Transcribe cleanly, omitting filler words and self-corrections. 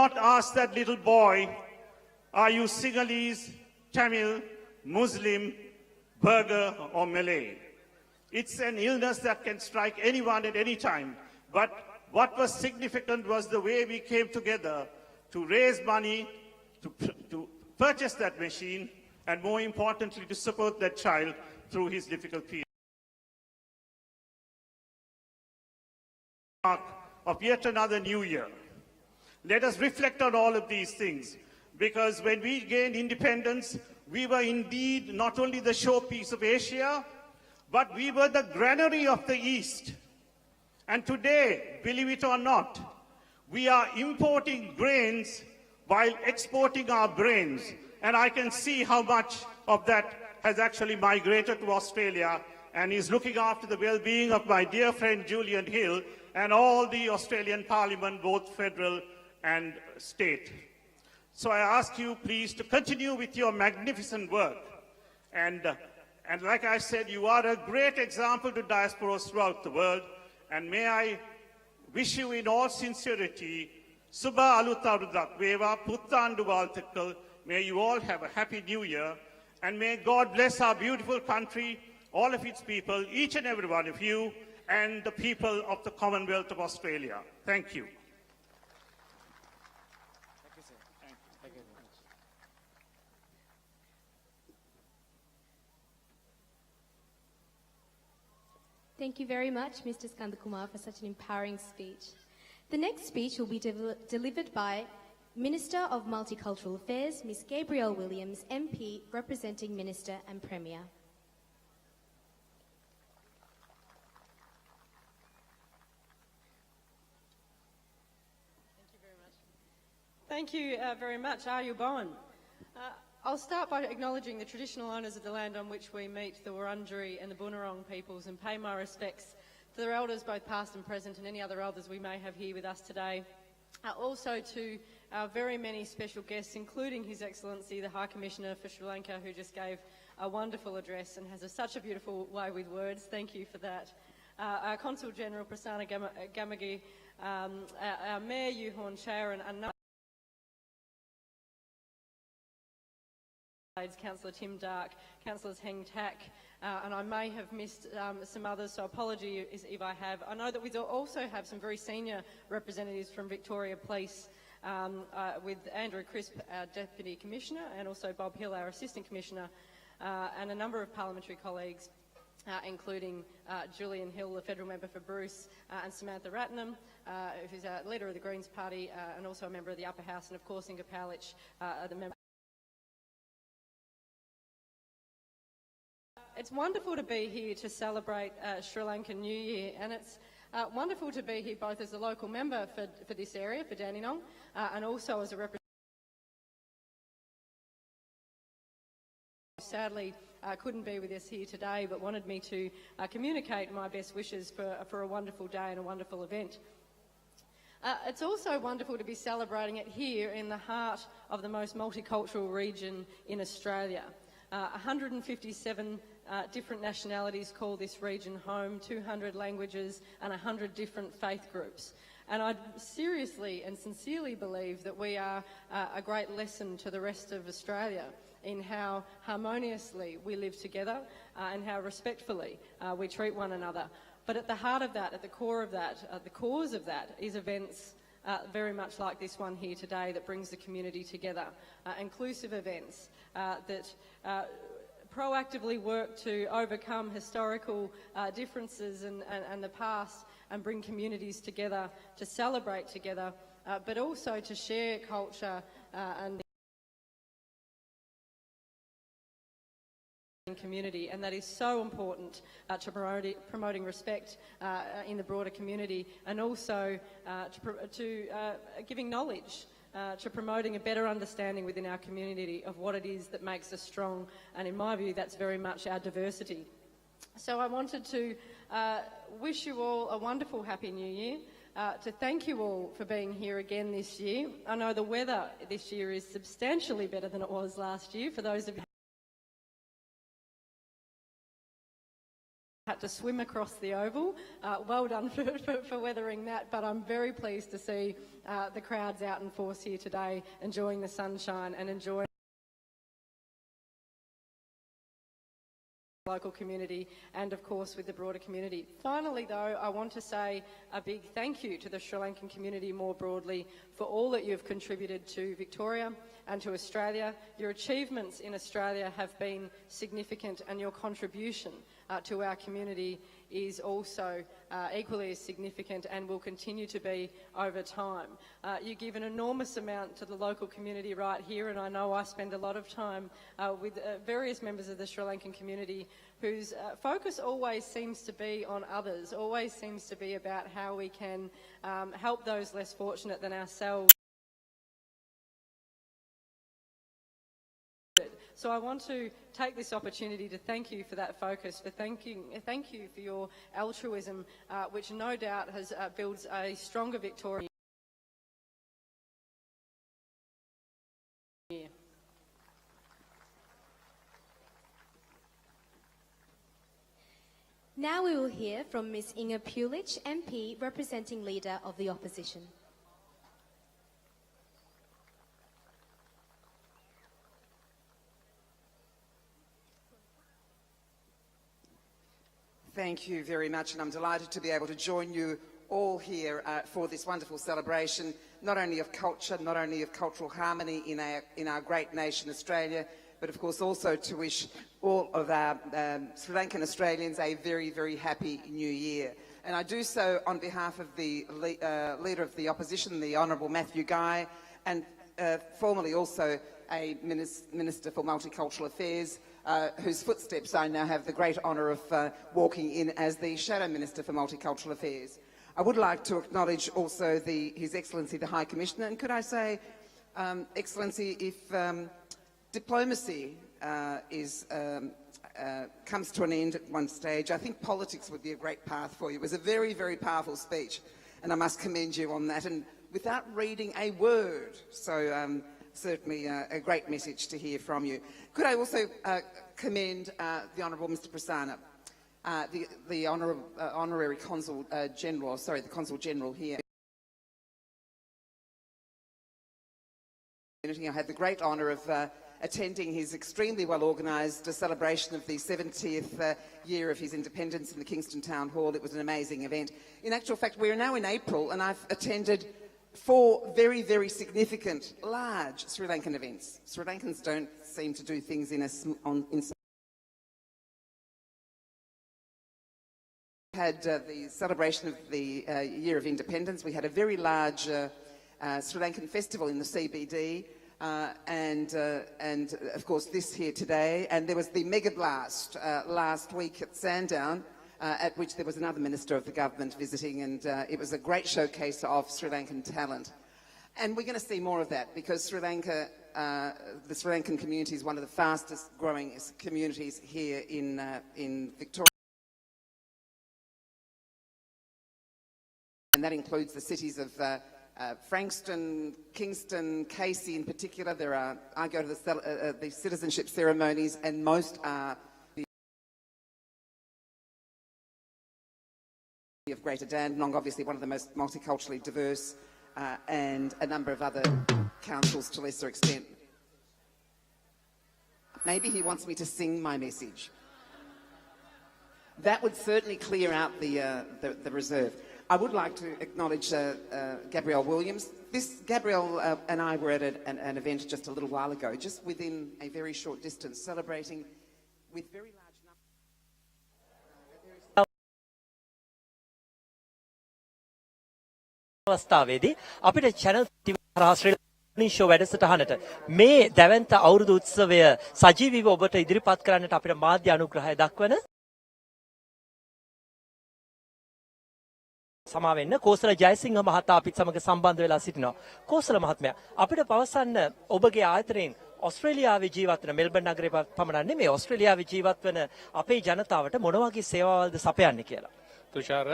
not ask that little boy, are you Sinhalese, Tamil, Muslim, Burgher or Malay? It's an illness that can strike anyone at any time. But what was significant was the way we came together to raise money, to purchase that machine, and more importantly, to support that child through his difficult period. Of yet another new year. Let us reflect on all of these things, because when we gained independence, we were indeed not only the showpiece of Asia, but we were the granary of the East. And today, believe it or not, we are importing grains while exporting our brains. And I can see how much of that has actually migrated to Australia and is looking after the well-being of my dear friend Julian Hill and all the Australian Parliament, both federal and state. So I ask you, please, to continue with your magnificent work. And like I said, you are a great example to diasporas throughout the world. And may I wish you in all sincerity, Subha Alutarudak Veva Puttandu Valthakal. May you all have a happy new year. And may God bless our beautiful country, all of its people, each and every one of you, and the people of the Commonwealth of Australia. Thank you. Thank you, sir. Thank you very much. Thank you very much, Mr. Skandakumar, for such an empowering speech. The next speech will be delivered by Minister of Multicultural Affairs, Ms. Gabrielle Williams, MP, representing Minister and Premier. Thank you very much, Ayubowan. I'll start by acknowledging the traditional owners of the land on which we meet, the Wurundjeri and the Boonwurrung peoples, and pay my respects to their elders, both past and present, and any other elders we may have here with us today. Also to our very many special guests, including His Excellency, the High Commissioner for Sri Lanka, who just gave a wonderful address and has such a beautiful way with words. Thank you for that. Our Consul General, Prasanna Gamagi, our Mayor, Yuhorn Chair, and Councillor Tim Dark, Councillors Heng Tak, and I may have missed some others, so apology if I have. I know that we also have some very senior representatives from Victoria Police, with Andrew Crisp, our Deputy Commissioner, and also Bob Hill, our Assistant Commissioner, and a number of parliamentary colleagues, including Julian Hill, the Federal Member for Bruce, and Samantha Ratnam, who's a leader of the Greens Party, and also a member of the Upper House, and of course Inga Paulich, the member. It's wonderful to be here to celebrate Sri Lankan New Year, and it's wonderful to be here both as a local member for this area, for Dandenong, and also as a representative. Sadly, couldn't be with us here today, but wanted me to communicate my best wishes for a wonderful day and a wonderful event. It's also wonderful to be celebrating it here in the heart of the most multicultural region in Australia. 157 different nationalities call this region home, 200 languages and 100 different faith groups. And I seriously and sincerely believe that we are a great lesson to the rest of Australia in how harmoniously we live together and how respectfully we treat one another. But at the heart of that, at the core of that, the cause of that is events very much like this one here today that brings the community together. Inclusive events that proactively work to overcome historical differences and the past and bring communities together to celebrate together, but also to share culture and community, and that is so important to promoting respect in the broader community, and also to giving knowledge, to promoting a better understanding within our community of what it is that makes us strong, and in my view that's very much our diversity. So I wanted to wish you all a wonderful Happy New Year, to thank you all for being here again this year. I know the weather this year is substantially better than it was last year, for those of you had to swim across the oval. Well done for weathering that, but I'm very pleased to see the crowds out in force here today, enjoying the sunshine and enjoying local community and of course with the broader community. Finally though, I want to say a big thank you to the Sri Lankan community more broadly for all that you've contributed to Victoria and to Australia. Your achievements in Australia have been significant and your contribution to our community is also equally as significant and will continue to be over time. You give an enormous amount to the local community right here, and I know I spend a lot of time with various members of the Sri Lankan community whose focus always seems to be on others, always seems to be about how we can help those less fortunate than ourselves. So I want to take this opportunity to thank you for that focus, thank you for your altruism, which no doubt has builds a stronger Victoria. Now we will hear from Ms. Inga Pulich, MP, representing Leader of the Opposition. Thank you very much, and I'm delighted to be able to join you all here for this wonderful celebration, not only of culture, not only of cultural harmony in our great nation Australia, but of course also to wish all of our Sri Lankan Australians a very, very happy New Year. And I do so on behalf of the Leader of the Opposition, the Honourable Matthew Guy, and formerly also a Minister for Multicultural Affairs, whose footsteps I now have the great honour of walking in as the Shadow Minister for Multicultural Affairs. I would like to acknowledge also His Excellency the High Commissioner, and could I say, Excellency, if diplomacy comes to an end at one stage, I think politics would be a great path for you. It was a very, very powerful speech, and I must commend you on that, and without reading a word. So certainly a great message to hear from you. Could I also commend the Honourable Mr Prasanna, the Honorary Consul General, sorry, the Consul General here. I had the great honour of attending his extremely well-organised celebration of the 70th year of his independence in the Kingston Town Hall. It was an amazing event. In actual fact, we're now in April, and I've attended 4 very, very significant, large Sri Lankan events. Sri Lankans don't seem to do things in had the celebration of the Year of Independence. We had a very large Sri Lankan festival in the CBD, and of course this here today. And there was the mega blast last week at Sandown, at which there was another Minister of the Government visiting, and it was a great showcase of Sri Lankan talent. And we're going to see more of that, because Sri Lanka, the Sri Lankan community is one of the fastest growing communities here in Victoria. And that includes the cities of Frankston, Kingston, Casey in particular. I go to the citizenship ceremonies, and most are of Greater Dandenong, obviously one of the most multiculturally diverse, and a number of other councils to lesser extent. Maybe he wants me to sing my message. That would certainly clear out the reserve. I would like to acknowledge Gabrielle Williams. Gabrielle and I were at an event just a little while ago, just within a very short distance, celebrating with very large අවස්ථාවේදී අපිට channel කරා ශ්‍රී Lankan show වැඩසටහනට මේ දැවැන්ත අවුරුදු උත්සවය සජීවීව ඔබට ඉදිරිපත් කරන්නට අපිට මාධ්‍ය අනුග්‍රහය දක්වන සමාවෙන්න කෝසල ජයසිංහ මහතා අපිත් සමග සම්බන්ධ වෙලා සිටිනවා. කෝසල මහත්මයා, අපිට පවසන්න ඔබගේ ආයතනයෙන් ඔස්ට්‍රේලියාවේ ජීවත් වෙන මෙල්බන් නගරේ පමණක් නෙමෙයි ඔස්ට්‍රේලියාවේ ජීවත් වෙන අපේ ජනතාවට මොන වගේ සේවාවල්ද සපයන්නේ කියලා. තුෂාර